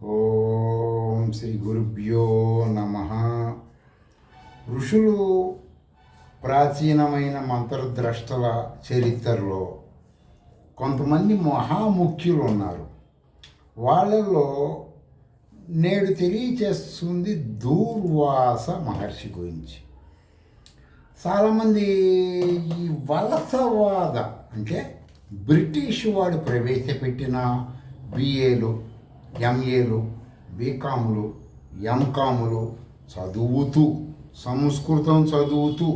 ఓం శ్రీ గురుభ్యో నమ. ఋషులు ప్రాచీనమైన మంత్రద్రష్టల చరిత్రలో కొంతమంది మహాముఖ్యులు ఉన్నారు. వాళ్ళలో నేడు తెలియచేస్తుంది దూర్వాస మహర్షి గురించి. చాలామంది ఈ వలసవాద అంటే బ్రిటిష్ వాడు ప్రవేశపెట్టిన బిఏలు, ఎంఏలు, బీకాములు, ఎంకాములు చదువుతూ, సంస్కృతం చదువుతూ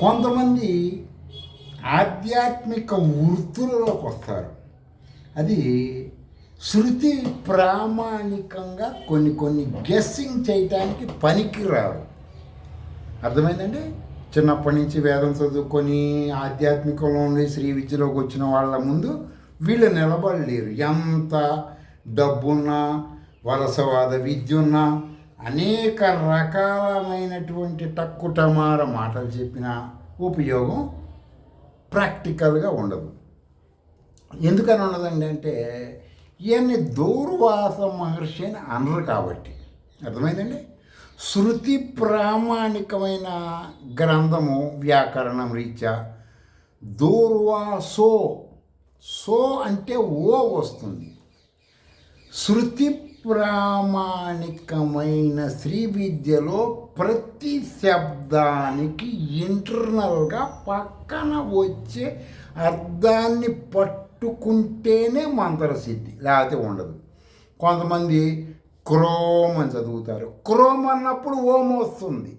కొంతమంది ఆధ్యాత్మిక వృత్తులలోకి వస్తారు. అది శృతి ప్రామాణికంగా కొన్ని గెస్సింగ్ చేయటానికి పనికిరారు. అర్థమైందండి? చిన్నప్పటి నుంచి వేదం చదువుకొని ఆధ్యాత్మికంలో ఉండి శ్రీ విద్యలోకి వచ్చిన వాళ్ళ ముందు వీళ్ళు నిలబడలేరు. ఎంత డబ్బున్నా, వలసవాద విద్య ఉన్నా, అనేక రకాలమైనటువంటి టక్కుటమార మాటలు చెప్పిన ఉపయోగం ప్రాక్టికల్గా ఉండదు. ఎందుకని ఉండదండి అంటే ఇవన్నీ దూర్వాస మహర్షి అని అనరు కాబట్టి. అర్థమైందండి? శృతి ప్రామాణికమైన గ్రంథము వ్యాకరణం రీత్యా దూర్వాసో, సో అంటే ఓ వస్తుంది. శృతి ప్రామాణికమైన శ్రీ విద్యలో ప్రతి శబ్దానికి ఇంటర్నల్గా పక్కన వచ్చే అర్థాన్ని పట్టుకుంటేనే మంత్రసిద్ధి, లేకపోతే ఉండదు. కొంతమంది క్రోమ్ అని చదువుతారు. క్రోమ్ అన్నప్పుడు ఓం వస్తుంది.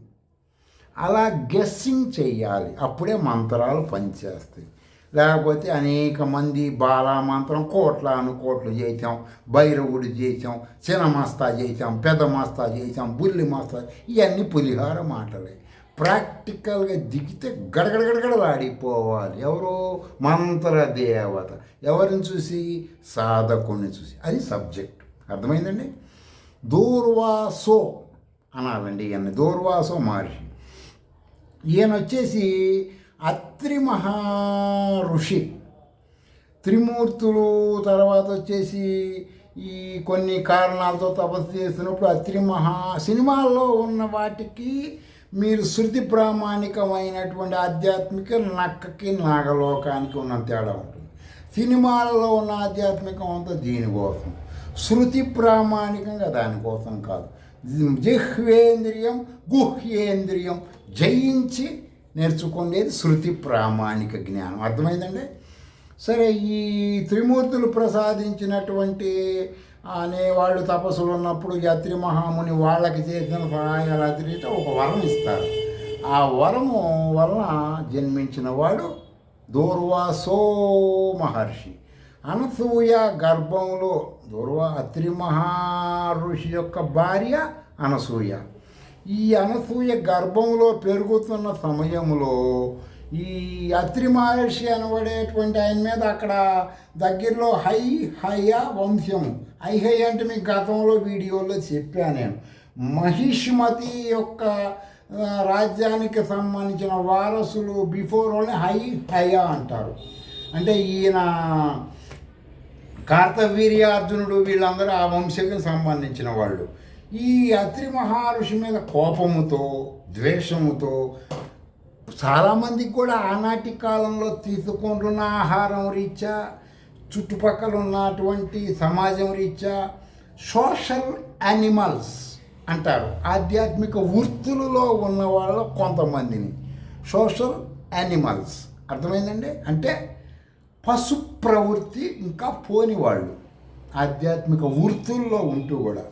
అలా గెస్సింగ్ చెయ్యాలి, అప్పుడే మంత్రాలు పనిచేస్తాయి. లేకపోతే అనేక మంది బాలామంత్రం కోట్లు చేసాం, భైరవుడు చేసాం, చిన్నమస్తా చేసాం, పెద్ద మస్తా చేసాం, బుల్లి మస్తా, ఇవన్నీ పులిహార మాటలే. ప్రాక్టికల్గా దిగితే గడగడగడగడలాడిపోవాలి. ఎవరో మంత్రదేవత, ఎవరిని చూసి? సాధకుని చూసి. అది సబ్జెక్ట్. అర్థమైందండి? దూర్వాసో అనాలండి. ఈయన దూర్వాసో మహర్షి. ఈయన వచ్చేసి అత్రి మహర్షి. త్రిమూర్తులు తర్వాత వచ్చేసి ఈ కొన్ని కారణాలతో తపస్సు చేస్తున్నప్పుడు అత్రి సినిమాల్లో ఉన్న వాటికి మీరు శృతి ప్రామాణికమైనటువంటి ఆధ్యాత్మిక నక్కకి నాగలోకానికి ఉన్న తేడా ఉంటుంది. సినిమాలలో ఉన్న ఆధ్యాత్మికం అంతా దీనికోసం, శృతి ప్రామాణికంగా దానికోసం కాదు. జిహ్వేంద్రియం గుహ్యేంద్రియం జయించి నేర్చుకునేది శృతి ప్రామాణిక జ్ఞానం. అర్థమైందండి? సరే, ఈ త్రిమూర్తులు ప్రసాదించినటువంటి అనేవాళ్ళు తపస్సులు ఉన్నప్పుడు అత్రి మహాముని వాళ్ళకి చేసిన సహాయాలు అతిరిగితే ఒక వరం ఇస్తారు. ఆ వరము వలన జన్మించిన వాడు దూర్వాసో మహర్షి. అనసూయ గర్భంలో అత్రి మహర్షి యొక్క భార్య అనసూయ. ఈ అనసూయ గర్భంలో పెరుగుతున్న సమయంలో ఈ అత్రి మహర్షి అనబడేటువంటి ఆయన మీద అక్కడ దగ్గరలో హయ వంశము. హయ అంటే మీకు గతంలో వీడియోలో చెప్పాను నేను. మహిష్మతి యొక్క రాజ్యానికి సంబంధించిన వారసులు బిఫోర్ వాళ్ళని హయ అంటారు. అంటే ఈయన కార్తవీర్యార్జునుడు వీళ్ళందరూ ఆ వంశకి సంబంధించిన వాళ్ళు. ఈ అత్రి మహర్షి మీద కోపముతో, ద్వేషముతో చాలామందికి కూడా ఆనాటి కాలంలో తీసుకుంటున్న ఆహారం రీత్యా, చుట్టుపక్కల ఉన్నటువంటి సమాజం రీత్యా సోషల్ యానిమల్స్ అంటారు. ఆధ్యాత్మిక వృత్తులలో ఉన్న వాళ్ళ కొంతమందిని సోషల్ యానిమల్స్. అర్థమైందండి? అంటే పశు ప్రవృత్తి ఇంకా పోని వాళ్ళు ఆధ్యాత్మిక వృత్తుల్లో ఉంటూ కూడా.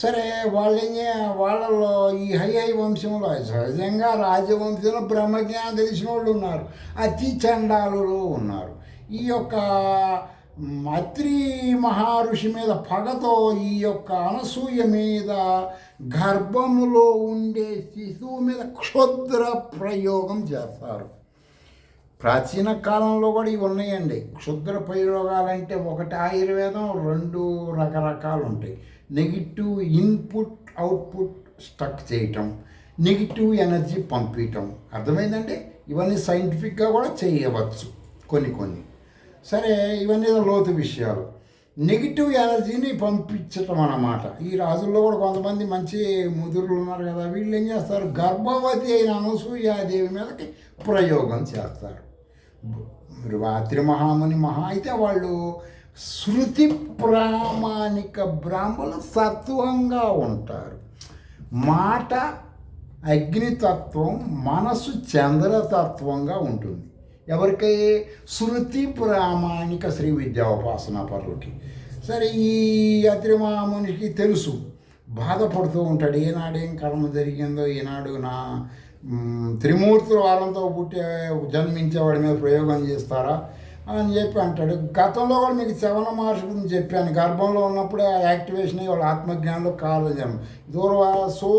సరే, వాళ్ళలో ఈ హై వంశంలో సహజంగా రాజవంశంలో బ్రహ్మజ్ఞానం తెలిసిన వాళ్ళు ఉన్నారు, అతి చండాలులు ఉన్నారు. ఈ యొక్క అత్రి మహర్షి మీద పగతో ఈ యొక్క అనసూయ మీద గర్భములో ఉండే శిశువు మీద క్షుద్ర ప్రయోగం చేస్తారు. ప్రాచీన కాలంలో కూడా ఇవి ఉన్నాయండి. క్షుద్ర ప్రయోగాలంటే ఒకటి ఆయుర్వేదం, రెండు రకరకాలు ఉంటాయి. నెగిటివ్ ఇన్పుట్ అవుట్పుట్ స్టక్ చేయటం, నెగిటివ్ ఎనర్జీ పంపించటం. అర్థమైందండి? ఇవన్నీ సైంటిఫిక్గా కూడా చేయవచ్చు కొన్ని. సరే, ఇవన్నీ లోతు విషయాలు. నెగిటివ్ ఎనర్జీని పంపించటం అన్నమాట. ఈ రాజుల్లో కూడా కొంతమంది మంచి ముదురులు ఉన్నారు కదా, వీళ్ళు ఏం చేస్తారు, గర్భవతి అయిన అనసూయాదేవి మీదకి ప్రయోగం చేస్తారు. అత్రి మహాముని అయితే వాళ్ళు శృతి ప్రామాణిక బ్రాహ్మణులు సత్వంగా ఉంటారు. మాట అగ్నితత్వం, మనసు చంద్రతత్వంగా ఉంటుంది. ఎవరికి? శృతి ప్రామాణిక శ్రీ విద్యాోపాసన పరులకి. సరే, ఈ అత్రి మహామునికి తెలుసు, బాధపడుతూ ఉంటాడు. ఏనాడేం కర్మ జరిగిందో, ఈనాడు నా త్రిమూర్తుల వారంతో జన్మించేవాడి మీద ప్రయోగం చేస్తారా అని చెప్పి అంటాడు. గతంలో కూడా మీకు శవణ మహర్షి గురించి చెప్పాను. గర్భంలో ఉన్నప్పుడే ఆ యాక్టివేషన్ అయ్యి వాళ్ళ ఆత్మజ్ఞానంలో కారణజన్మ. దూర్వాసో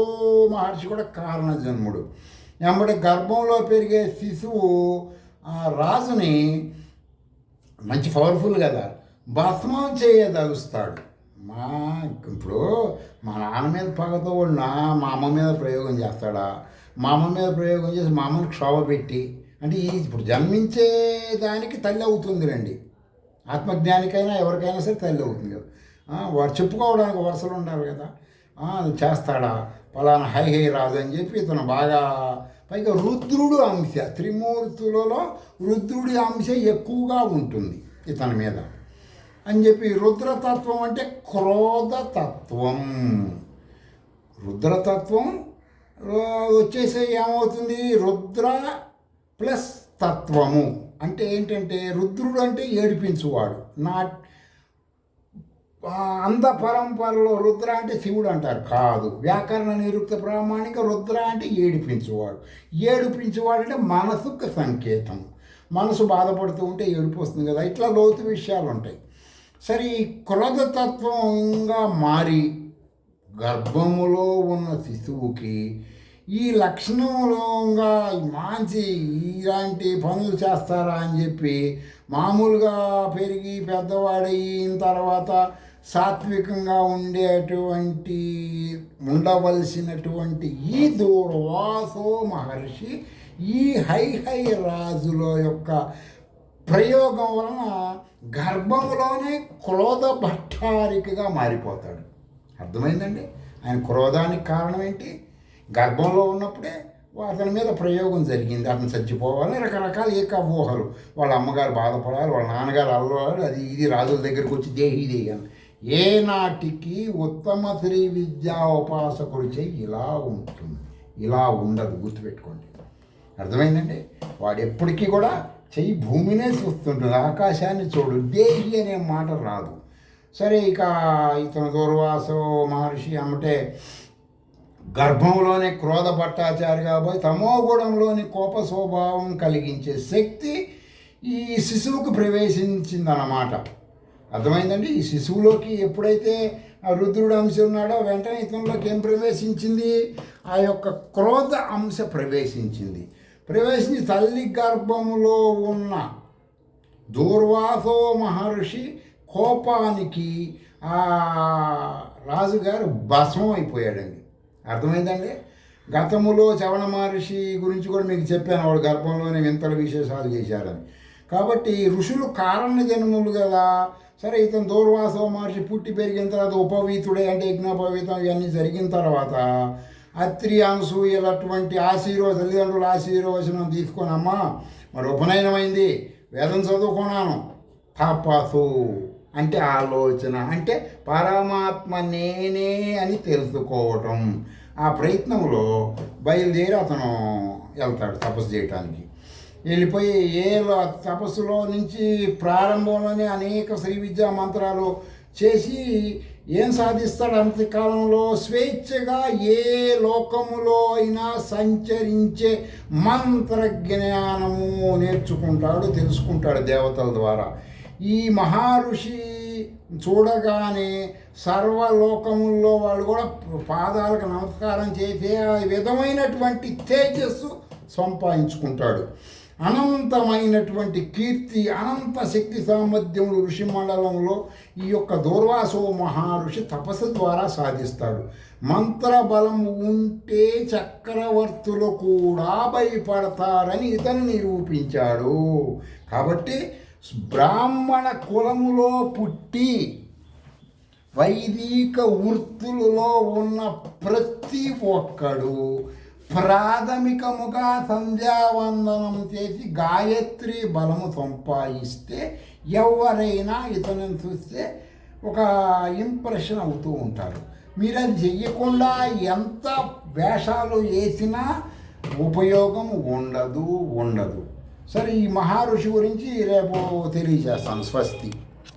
మహర్షి కూడా కారణజన్ముడు. వెంబడి గర్భంలో పెరిగే శిశువు రాజుని మంచి పవర్ఫుల్ కదా, భస్మం చేయదలుస్తాడు. ఇప్పుడు మా నాన్న మీద పగతో ఉన్న మా అమ్మ మీద ప్రయోగం చేస్తాడా? మా అమ్మ మీద ప్రయోగం చేసి మా అమ్మని క్షోభ పెట్టి, అంటే ఇప్పుడు జన్మించే దానికి తల్లి అవుతుంది రండి. ఆత్మజ్ఞానికైనా ఎవరికైనా సరే తల్లి అవుతుంది కదా. వారు చెప్పుకోవడానికి వరుసలు ఉండాలి కదా. చేస్తాడా పలానా హై రాజు అని చెప్పి ఇతను బాగా, పైగా రుద్రుడు అంశ, త్రిమూర్తులలో రుద్రుడి అంశ ఎక్కువగా ఉంటుంది ఇతని మీద అని చెప్పి. రుద్రతత్వం అంటే క్రోధతత్వం. రుద్రతత్వం వచ్చేసి ఏమవుతుంది, రుద్ర ప్లస్ తత్వము అంటే ఏంటంటే, రుద్రుడు అంటే ఏడిపించువాడు. అంధ పరంపరలో రుద్ర అంటే శివుడు అంటారు, కాదు. వ్యాకరణ నిరుక్త ప్రామాణిక రుద్ర అంటే ఏడిపించువాడు. ఏడిపించువాడు అంటే మనసుకు సంకేతం. మనసు బాధపడుతూ ఉంటే ఏడుపు వస్తుంది కదా, ఇట్లా లోతు విషయాలు ఉంటాయి. సరే, ఈ క్రోధతత్వంగా మారి గర్భములో ఉన్న శిశువుకి ఈ లక్షణంగా మంచి ఇలాంటి పనులు చేస్తారా అని చెప్పి మామూలుగా పెరిగి పెద్దవాడయిన తర్వాత సాత్వికంగా ఉండవలసినటువంటి ఈ దూర్వాసో మహర్షి ఈ హై రాజుల యొక్క ప్రయోగం వలన గర్భంలోనే క్రోధ భట్టారికగా మారిపోతాడు. అర్థమైందండి? ఆయన క్రోధానికి కారణం ఏంటి? గర్భంలో ఉన్నప్పుడే అతని మీద ప్రయోగం జరిగింది. అతను చచ్చిపోవాలని రకరకాల ఊహలు. వాళ్ళ అమ్మగారు బాధపడాలి, వాళ్ళ నాన్నగారు అల్లవాలి, అది ఇది రాజుల దగ్గరికి వచ్చి దేహి దేయాలి. ఏనాటికి ఉత్తమ శ్రీ విద్యా ఉపాసకులు చెయ్యి ఇలా ఉంటుంది, ఇలా ఉండదు, గుర్తుపెట్టుకోండి. అర్థమైందండి? వాడు ఎప్పటికీ కూడా చెయ్యి భూమినే చూస్తుంటుంది, ఆకాశాన్ని చూడు, దేహి అనే మాట రాదు. సరే, ఇక ఇతను దూర్వాసో మహర్షి అమ్మటే గర్భంలోనే క్రోధ భట్టాచారి కాబోయి తమోగుణంలోని కోప స్వభావం కలిగించే శక్తి ఈ శిశువుకు ప్రవేశించిందన్నమాట. అర్థమైందండి? ఈ శిశువులోకి ఎప్పుడైతే ఆ రుద్రుడు అంశ ఉన్నాడో వెంటనే ఇతనిలోకి ఏం ప్రవేశించింది? ఆ యొక్క క్రోధ అంశ ప్రవేశించింది. ప్రవేశించి తల్లి గర్భములో ఉన్న దూర్వాసో మహర్షి కోపానికి ఆ రాజుగారు భస్మం అయిపోయాడండి. అర్థమైందండి? గతములో శవణ మహర్షి గురించి కూడా మీకు చెప్పాను, వాడు గర్భంలోనే వింతల విశేషాలు చేశారని. కాబట్టి ఋషులు కారణ జన్ములు కదా. సరే, ఇతను దూర్వాసో మహర్షి పుట్టి పెరిగిన తర్వాత ఉపవీతుడే అంటే యజ్ఞోపవీతం ఇవన్నీ జరిగిన తర్వాత అత్రి అనసూయలటువంటి తల్లిదండ్రుల ఆశీర్వచనం తీసుకొని, అమ్మా మరి ఉపనయనమైంది, వేదం చదువుకున్నాను, తపస్సు అంటే ఆలోచన, అంటే పరమాత్మ నేనే అని తెలుసుకోవటం. ఆ ప్రయత్నంలో బయలుదేరి అతను వెళ్తాడు తపస్సు చేయటానికి. వెళ్ళిపోయి తపస్సులో నుంచి ప్రారంభంలోనే అనేక శ్రీ విద్యా మంత్రాలు చేసి ఏం సాధిస్తాడు? అంతకాలంలో స్వేచ్ఛగా ఏ లోకములో అయినా సంచరించే మంత్ర జ్ఞానము నేర్చుకుంటాడు, తెలుసుకుంటాడు దేవతల ద్వారా. ఈ మహర్షి చూడగానే సర్వలోకముల్లో వాళ్ళు కూడా పాదాలకు నమస్కారం చేసే ఆ విధమైనటువంటి తేజస్సు సంపాదించుకుంటాడు. అనంతమైనటువంటి కీర్తి, అనంత శక్తి సామర్థ్యములు ఋషి మండలంలో ఈ యొక్క దూర్వాసో మహర్షి తపస్సు ద్వారా సాధిస్తాడు. మంత్రబలం ఉంటే చక్రవర్తులు కూడా భయపడతారని ఇతను నిరూపించాడు. కాబట్టి బ్రాహ్మణ కులములో పుట్టి వైదిక వృత్తులలో ఉన్న ప్రతి ఒక్కడు ప్రాథమికముగా సంధ్యావందనం చేసి గాయత్రి బలము సంపాదిస్తే ఎవరైనా ఇతనిని చూస్తే ఒక ఇంప్రెషన్ అవుతూ ఉంటారు. మీరు అది చెయ్యకుండా ఎంత వేషాలు వేసినా ఉపయోగం ఉండదు. సరే, ఈ మహర్షి గురించి రేపు తెలియజేస్తాను. స్వస్తి.